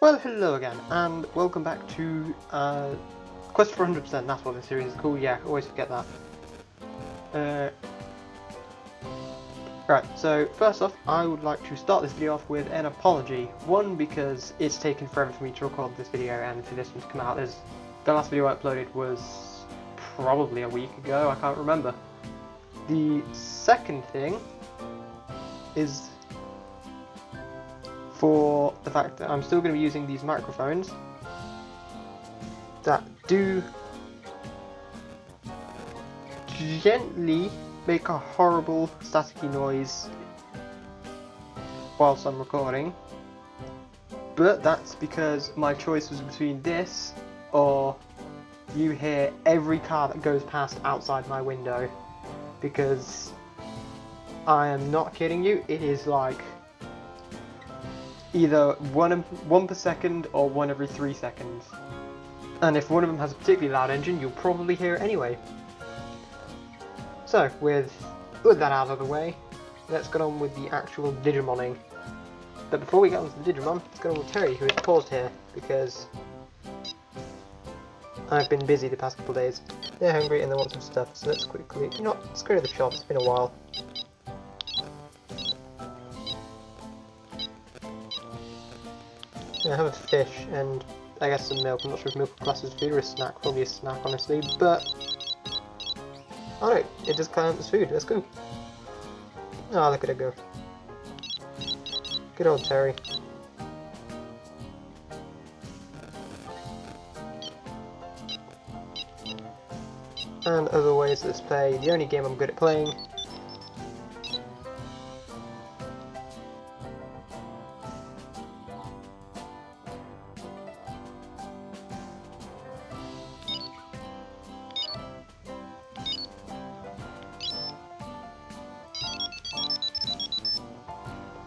Well, hello again, and welcome back to Quest for 100%, that's what the series is called, yeah, always forget that. Right, so first off, I would like to start this video off with an apology. One, because it's taken forever for me to record this video and for this one to come out. The last video I uploaded was probably a week ago, I can't remember. The second thing is for the fact that I'm still going to be using these microphones that do gently make a horrible staticky noise whilst I'm recording, but that's because my choice was between this or you hear every car that goes past outside my window, because I am not kidding you, it is like either one per second or one every 3 seconds. And if one of them has a particularly loud engine, you'll probably hear it anyway. So, with that out of the way, let's get on with the actual Digimoning. But before we get on to the Digimon, let's get on with Terry, who is paused here, because I've been busy the past couple of days. They're hungry and they want some stuff, so let's quickly, let's go to the shop, it's been a while. I have a fish and I guess some milk. I'm not sure if milk classes food or a snack, probably a snack honestly, but oh no, it does count as food, let's go. Oh, look at it go. Good old Terry. And other ways let's play the only game I'm good at playing.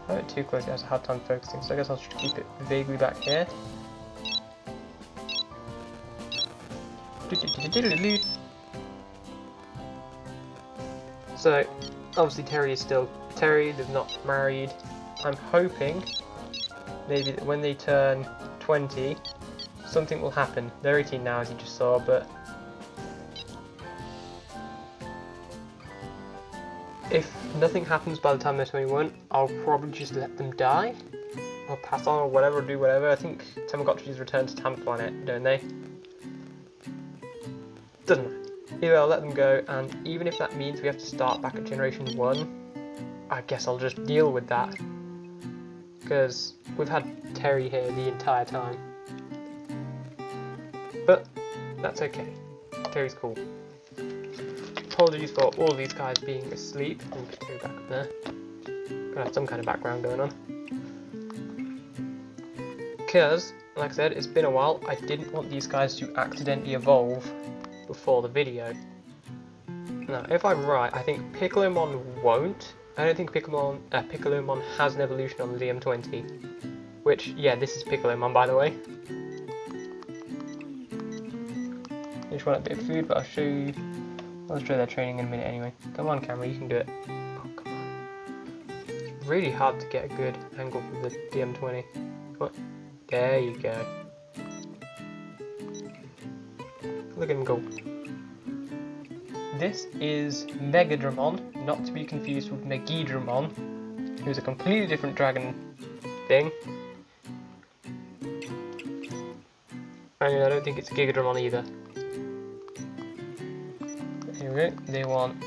I went too close, it has a hard time focusing, so I guess I'll just keep it vaguely back here. So, obviously Terry is still Terry, they're not married. I'm hoping maybe that when they turn 20, something will happen. They're 18 now, as you just saw, but if nothing happens by the time they're 21, I'll probably just let them die, or pass on, or whatever, or do whatever. I think Tamagotchis return to Tam Planet, don't they? Doesn't matter. Either I'll let them go, and even if that means we have to start back at Generation 1, I guess I'll just deal with that. Because we've had Terry here the entire time. But that's okay. Terry's cool. Apologies for all these guys being asleep. I'll get Terry back up there. Gotta have some kind of background going on. Because, like I said, it's been a while. I didn't want these guys to accidentally evolve before the video. Now, if I'm right, I think Piccolomon won't. I don't think Piccolomon has an evolution on the DM20. Which, yeah, this is Piccolomon, by the way. I just want a bit of food, but I'll show you. I'll show their training in a minute anyway. Come on, camera, you can do it. Oh, come on. It's really hard to get a good angle for the DM20. What? There you go. Look at him go. This is Megadramon, not to be confused with Megidramon, who's a completely different dragon thing. I don't think it's Gigadramon either. Here we go, they want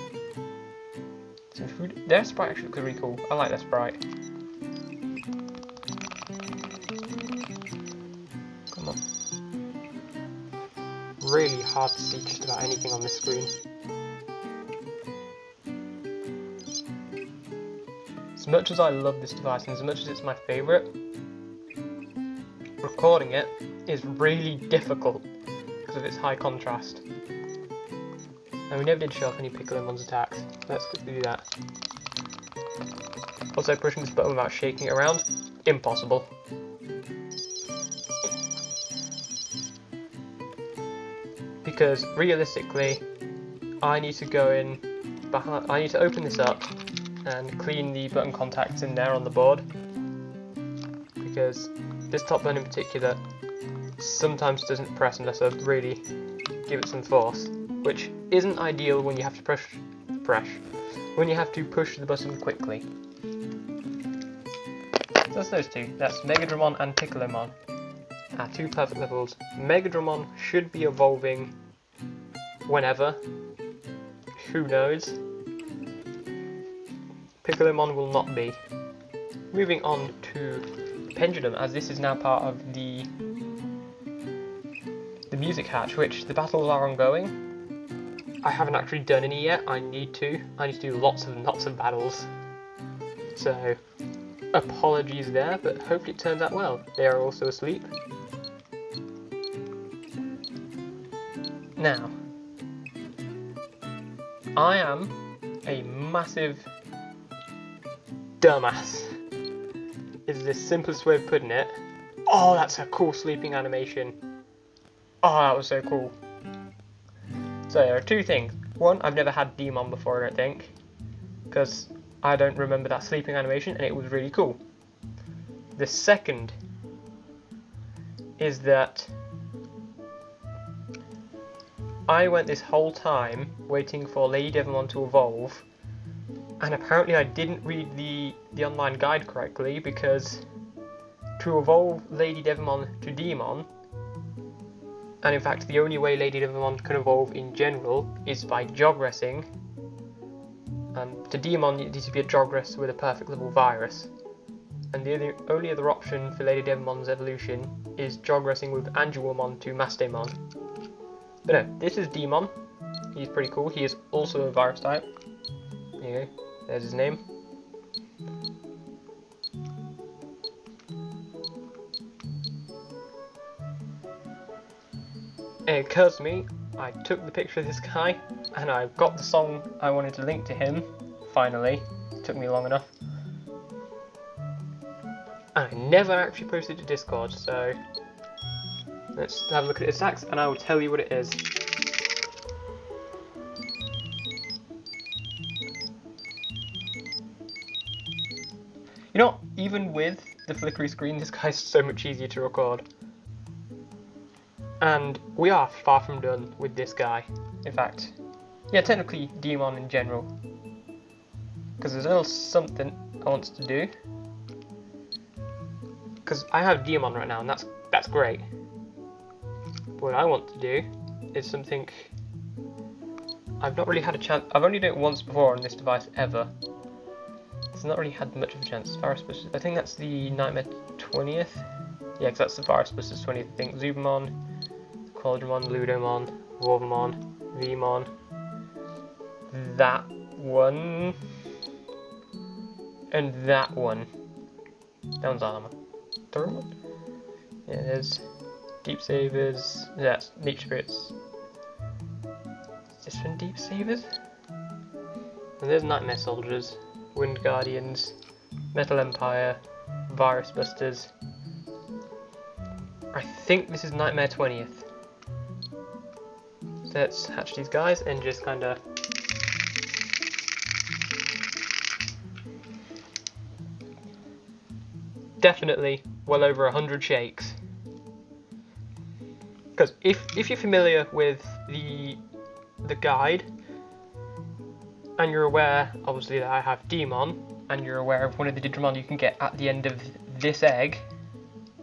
some food. Their sprite actually looks really cool. I like their sprite. Come on. Really hard to see just about anything on this screen. As much as I love this device and as much as it's my favourite, recording it is really difficult because of its high contrast. And we never did show off any Piccolomon's attacks. Let's quickly do that. Also, pushing this button without shaking it around, impossible. Because realistically, I need to go in behind. I need to open this up and clean the button contacts in there on the board, because this top button in particular sometimes doesn't press unless I really give it some force, which isn't ideal when you have to push the button quickly. So that's those two. That's Megadramon and Piccalomon. Our two perfect levels. Megadramon should be evolving whenever. Who knows? Piccalomon will not be. Moving on to Pendulum, as this is now part of the music hatch, which the battles are ongoing. I haven't actually done any yet. I need to do lots and lots of battles. So apologies there, but hopefully it turns out well. They are also asleep. Now, I am a massive dumbass, is the simplest way of putting it. Oh, that's a cool sleeping animation. Oh, that was so cool. So there are two things. One, I've never had Digimon before, I don't think, because I don't remember that sleeping animation and it was really cool. The second is that I went this whole time waiting for Lady Devimon to evolve, and apparently I didn't read the online guide correctly, because to evolve Lady Devimon to Demon, and in fact the only way Lady Devimon can evolve in general is by jogressing, and to Demon you need to be a jogress with a perfect level virus, and the only other option for Lady Devimon's evolution is jogressing with Angelomon to Mastemon. But no, this is Demon. He's pretty cool. He is also a virus type. There you go. There's his name. It occurs to me, I took the picture of this guy, and I got the song I wanted to link to him, finally. It took me long enough. And I never actually posted to Discord, so let's have a look at its attacks, and I will tell you what it is. You know, even with the flickery screen, this guy's so much easier to record. And we are far from done with this guy. In fact, yeah, technically Digimon in general. Because there's a little something I want to do. Because I have Digimon right now, and that's great. What I want to do is something I've not really had a chance. I've only done it once before on this device ever. It's not really had much of a chance. Virus Busters, I think that's the Nightmare 20th. Yeah, because that's the Virus Busters 20th. I think Zubamon, Quadramon, Ludomon, Wolvermon, Vmon, that one, and that one. That one's Armor. Third one? Yeah, there's Deep Savers. That's Nature Spirits. Is this one Deep Savers? And there's Nightmare Soldiers, Wind Guardians, Metal Empire, Virus Busters. I think this is Nightmare 20th. So let's hatch these guys and just kinda definitely well over 100 shakes. Because if you're familiar with the guide, and you're aware, obviously, that I have Digimon, and you're aware of one of the Digimon you can get at the end of this egg,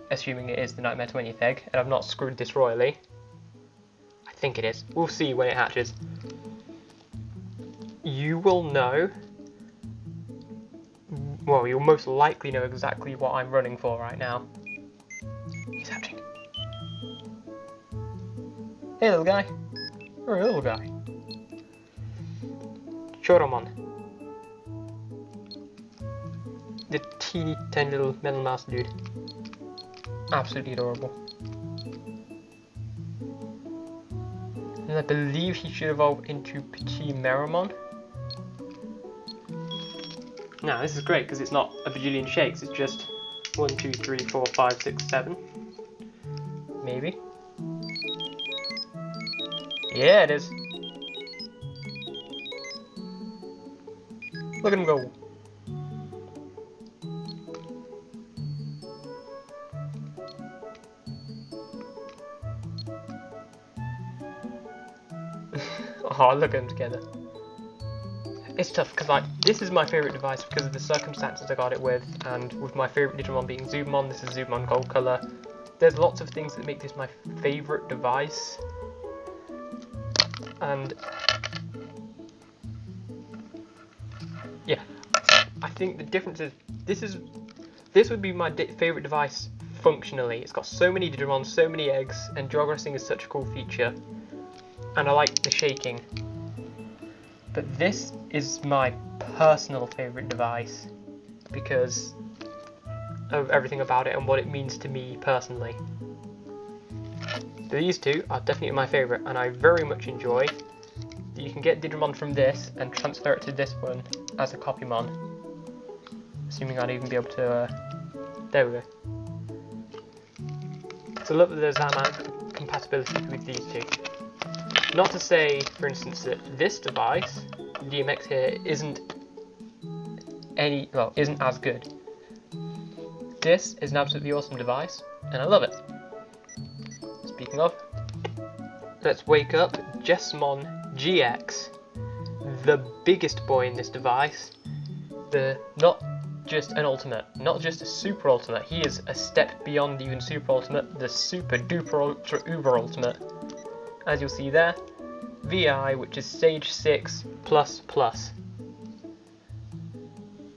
assuming it is the Nightmare 20th egg, and I've not screwed this royally. I think it is. We'll see when it hatches. You will know, well, you'll most likely know exactly what I'm running for right now. He's hatching. Hey, little guy. You're a little guy. Choromon. The teeny tiny little metal mouse dude. Absolutely adorable. And I believe he should evolve into Petit Meramon. Now this is great because it's not a bajillion shakes, it's just 1, 2, 3, 4, 5, 6, 7. Maybe. Yeah, it is. Look at him go. Oh, look at them together. It's tough because like this is my favourite device because of the circumstances I got it with, and with my favourite Digimon being Zubamon, this is Zubamon Gold Colour. There's lots of things that make this my favourite device, and yeah, I think the difference is this would be my favourite device functionally. It's got so many Digimon, so many eggs, and jogressing is such a cool feature, and I like the shaking. But this is my personal favourite device because of everything about it and what it means to me personally. These two are definitely my favourite, and I very much enjoy that you can get Digimon from this and transfer it to this one as a Copymon. Assuming I'd even be able to, there we go. So look, there's that amount of compatibility with these two. Not to say, for instance, that this device, DMX here, isn't as good. This is an absolutely awesome device, and I love it. Speaking of, let's wake up Jesmon GX, the biggest boy in this device. Not just an ultimate, not just a super ultimate, he is a step beyond even super ultimate, the super duper ultra uber ultimate. As you'll see there, VI, which is stage 6 plus plus.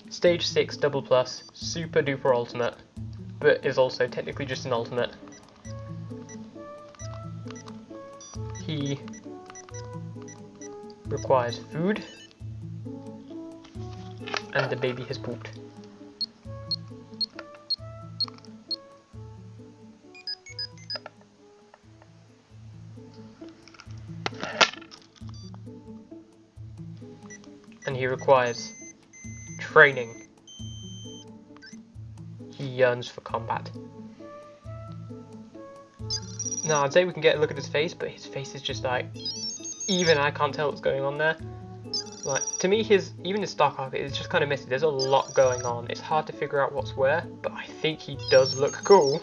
Stage 6 double plus, super duper ultimate, but is also technically just an ultimate. He requires food, and the baby has pooped. And he requires training. He yearns for combat. Now I'd say we can get a look at his face, but his face is just like, even I can't tell what's going on there. Like, to me, even his star carpet is just kind of messy. There's a lot going on. It's hard to figure out what's where, but I think he does look cool.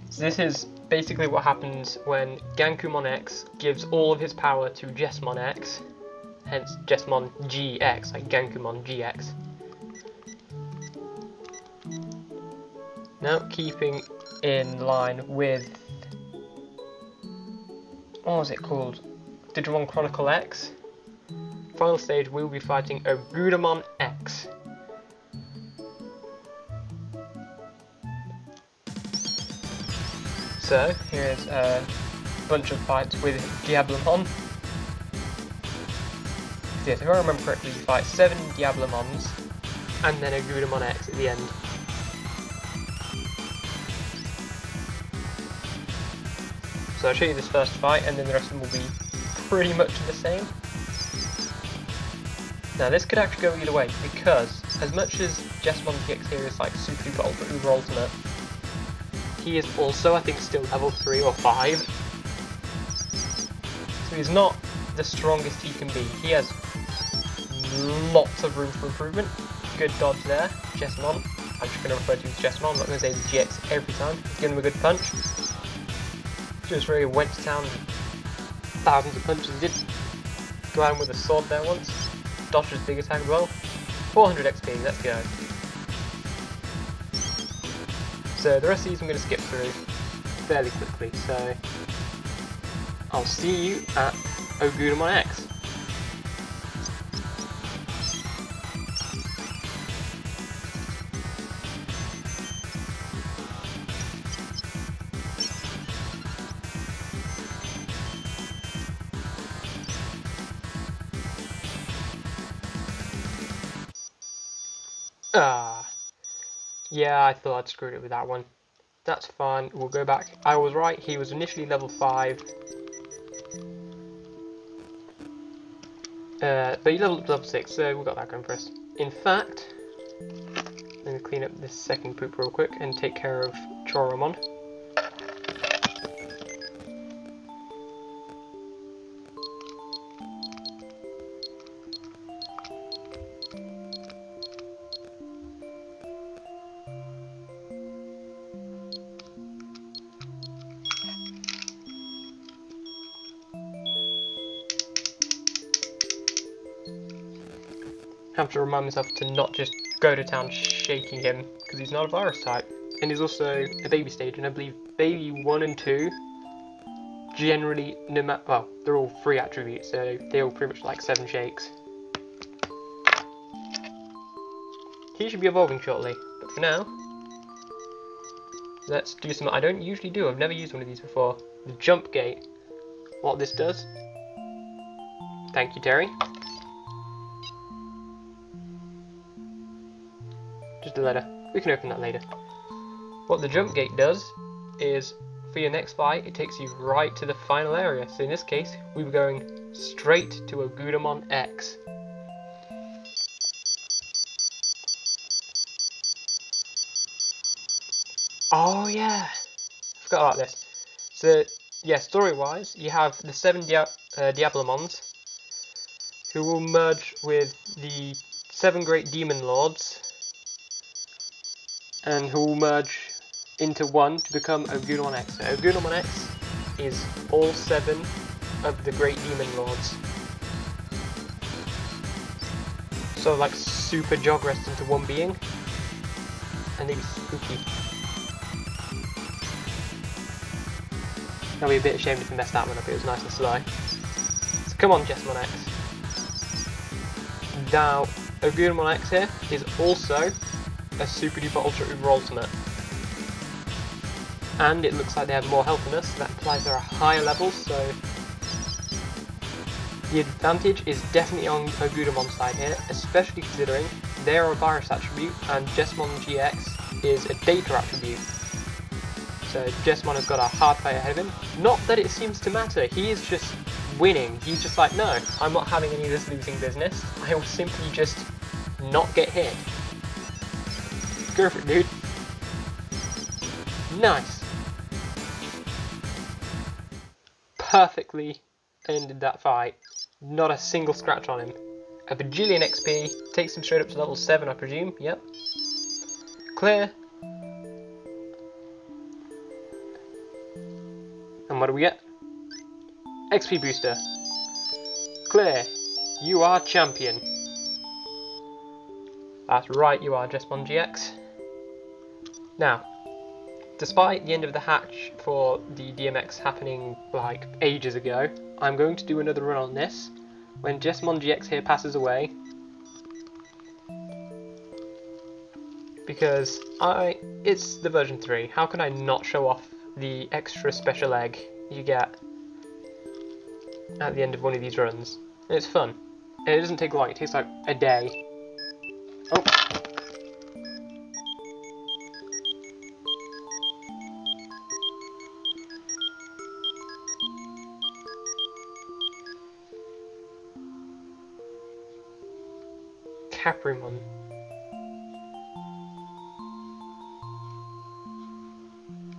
So this is basically what happens when Gankumon X gives all of his power to Jesmon X, hence Jesmon GX, like Gankumon GX. Now, keeping in line with, what was it called? Digimon Chronicle X. Final stage, we'll be fighting Ogudamon X. So, here's a bunch of fights with Diablomon. Yes, if I remember correctly, you fight 7 Diablomons, and then Ogudamon X at the end. So I'll show you this first fight, and then the rest of them will be pretty much the same. Now this could actually go either way, because as much as Jesmon GX here is like super duper ultra uber ultimate, he is also, I think, still level 3 or 5. So he's not the strongest he can be. He has lots of room for improvement. Good dodge there, Jesmon. I'm just going to refer to him as Jesmon, I'm not going to say GX every time. Give him a good punch. Just really went to town, thousands of punches. He did go out with a sword there once. Dodged his big attack as well. 400 XP, let's go. So the rest of these I'm going to skip through fairly quickly, so I'll see you at Ogudamon X. Yeah, I thought I'd screwed it with that one. That's fine, we'll go back. I was right, he was initially level 5. But he leveled up to level 6, so we got that going for us. In fact, I'm going to clean up this second poop real quick and take care of Choromon. have to remind myself to not just go to town shaking him, because he's not a virus type. And he's also a baby stage, and I believe baby 1 and 2 generally, no matter, well, they're all 3 attributes, so they all pretty much like 7 shakes. He should be evolving shortly, but for now, let's do something I don't usually do. I've never used one of these before. The jump gate. What this does. Thank you, Terry. Just a letter. We can open that later. What the jump gate does is, for your next fight, it takes you right to the final area. So in this case, we were going straight to Agudamon X. Oh yeah, forgot about this. So yeah, story-wise, you have the 7 Diablomons, who will merge with the 7 Great Demon Lords, and who will merge into one to become Agudamon X. So Agudamon X is all 7 of the Great Demon Lords. So like super jogress into one being, and they'd be spooky. I'll be a bit ashamed if I messed that one up, it was nice and slow. So come on, Jesmon X. Now, Agudamon X here is also a Super Duper Ultra Uber Ultimate. And it looks like they have more health than us, so that implies they're a higher level, so the advantage is definitely on Agudamon's side here, especially considering they're a virus attribute and Jesmon GX is a data attribute. So Jesmon has got a hard fight ahead of him. Not that it seems to matter, he is just winning. He's just like, no, I'm not having any of this losing business. I will simply just not get hit. Go for it, dude. Nice. Perfectly ended that fight. Not a single scratch on him. A bajillion XP, takes him straight up to level 7, I presume. Yep. Clear. And what do we get? XP booster. Clear. You are champion. That's right, you are Jesmon GX. Now, despite the end of the hatch for the DMX happening like ages ago, I'm going to do another run on this when Jesmon GX here passes away, because it's the version 3. How can I not show off the extra special egg you get at the end of one of these runs? And it's fun. And it doesn't take long, it takes like a day. Oh. Choromon.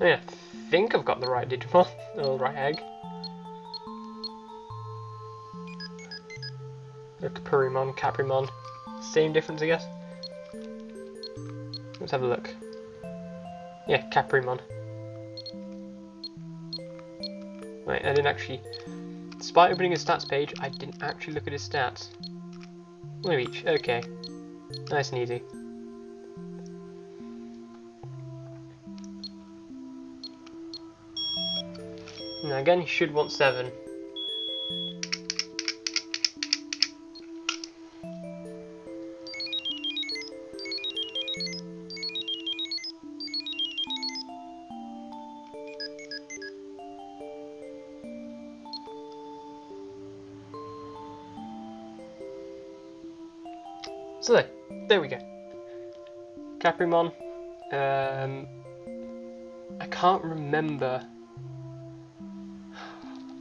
I think I've got the right Digimon, or the right egg. Choromon, Choromon, same difference I guess. Let's have a look. Yeah, Choromon. Right, I didn't actually, despite opening his stats page, I didn't actually look at his stats. One of each, okay. Nice and easy. Now again, he should want 7. So there we go. Choromon. I can't remember.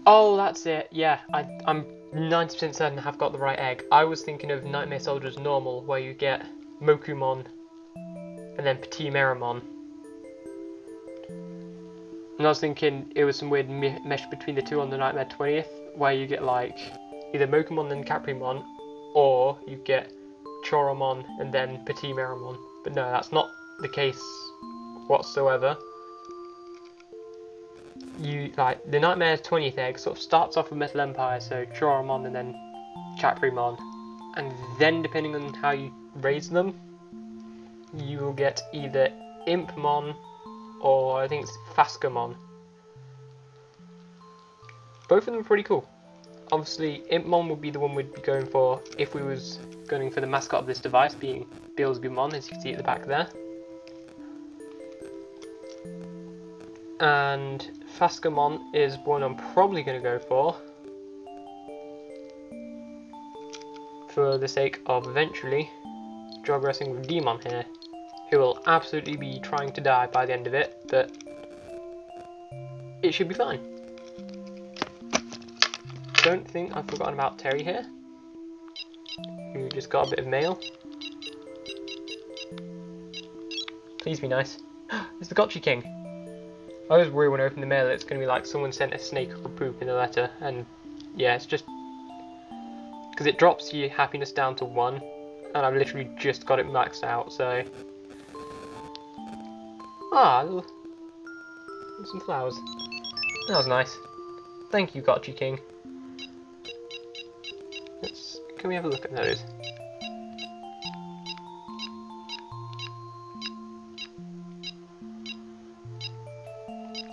Oh, that's it. Yeah, I'm 90% certain I have got the right egg. I was thinking of Nightmare Soldiers normal, where you get Mokumon and then Petit Meramon. And I was thinking it was some weird mesh between the two on the Nightmare 20th, where you get like either Mokumon and Choromon, or you get Choromon and then Petit Meramon. But no, that's not the case whatsoever. You like the Nightmare 20th egg sort of starts off with Metal Empire, so Choromon and then Choromon, and then depending on how you raise them, you will get either Impmon or I think it's Fascomon. Both of them are pretty cool. Obviously, Impmon would be the one we'd be going for if we was going for the mascot of this device, being Billsbymon, as you can see at the back there. And Fascomon is one I'm probably going to go for the sake of eventually jogressing with Digimon here, who will absolutely be trying to die by the end of it, but it should be fine. Don't think I've forgotten about Terry here, who just got a bit of mail. Please be nice. It's the Gotchi King. I always worry when I open the mail that it's going to be like someone sent a snake or poop in the letter, and yeah, it's just because it drops your happiness down to 1, and I've literally just got it maxed out, so... Ah, some flowers. That was nice. Thank you, Gotchi King. Can we have a look at those?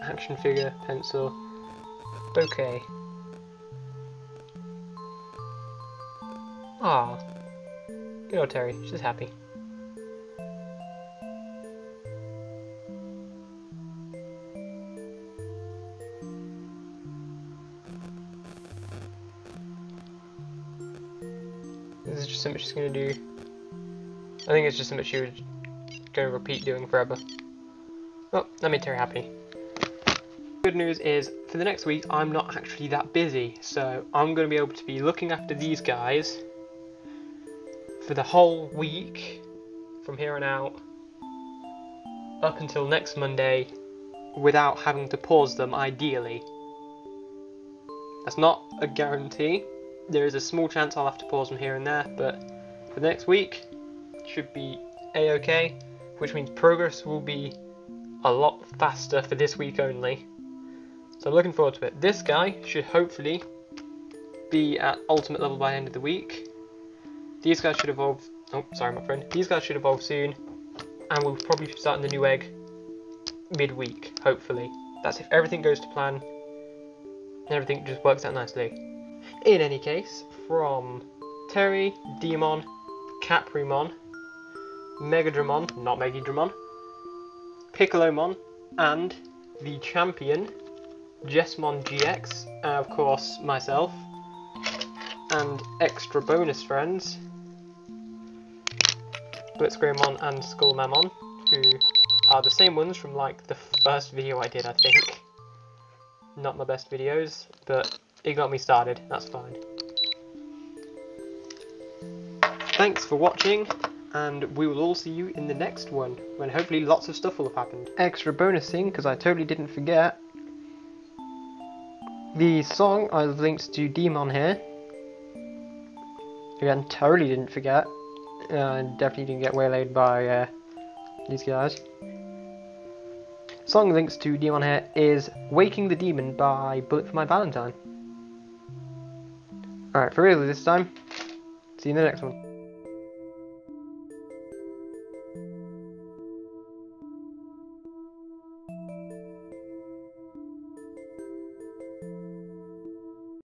Action figure, pencil, bouquet. Ah, good old Terry, she's happy. This is just something she's going to do. I think it's just something she was going to repeat doing forever. Well, that made Terry happy. Good news is, for the next week, I'm not actually that busy, so I'm going to be able to be looking after these guys for the whole week, from here on out, up until next Monday, without having to pause them, ideally. That's not a guarantee. There is a small chance I'll have to pause them here and there, but for the next week, should be a-okay, which means progress will be a lot faster for this week only. So I'm looking forward to it. This guy should hopefully be at ultimate level by the end of the week. These guys should evolve... Oh, sorry my friend. These guys should evolve soon, and we'll probably be starting the new egg mid-week, hopefully. That's if everything goes to plan, and everything just works out nicely. In any case, from Terry, Digimon, Caprimon, Megadramon, not Megidramon, Piccolomon, and the champion, Jesmon GX, and of course myself, and extra bonus friends, Blitzgreymon and Skullmamon, who are the same ones from like the first video I did, I think. Not my best videos, but it got me started, that's fine. Thanks for watching, and we will all see you in the next one, when hopefully lots of stuff will have happened. Extra bonus thing, because I totally didn't forget, the song I've linked to Digimon here. Again, totally didn't forget. Definitely didn't get waylaid by these guys. Song links to Digimon here is Waking the Demon by Bullet for My Valentine. Alright, for real this time. See you in the next one.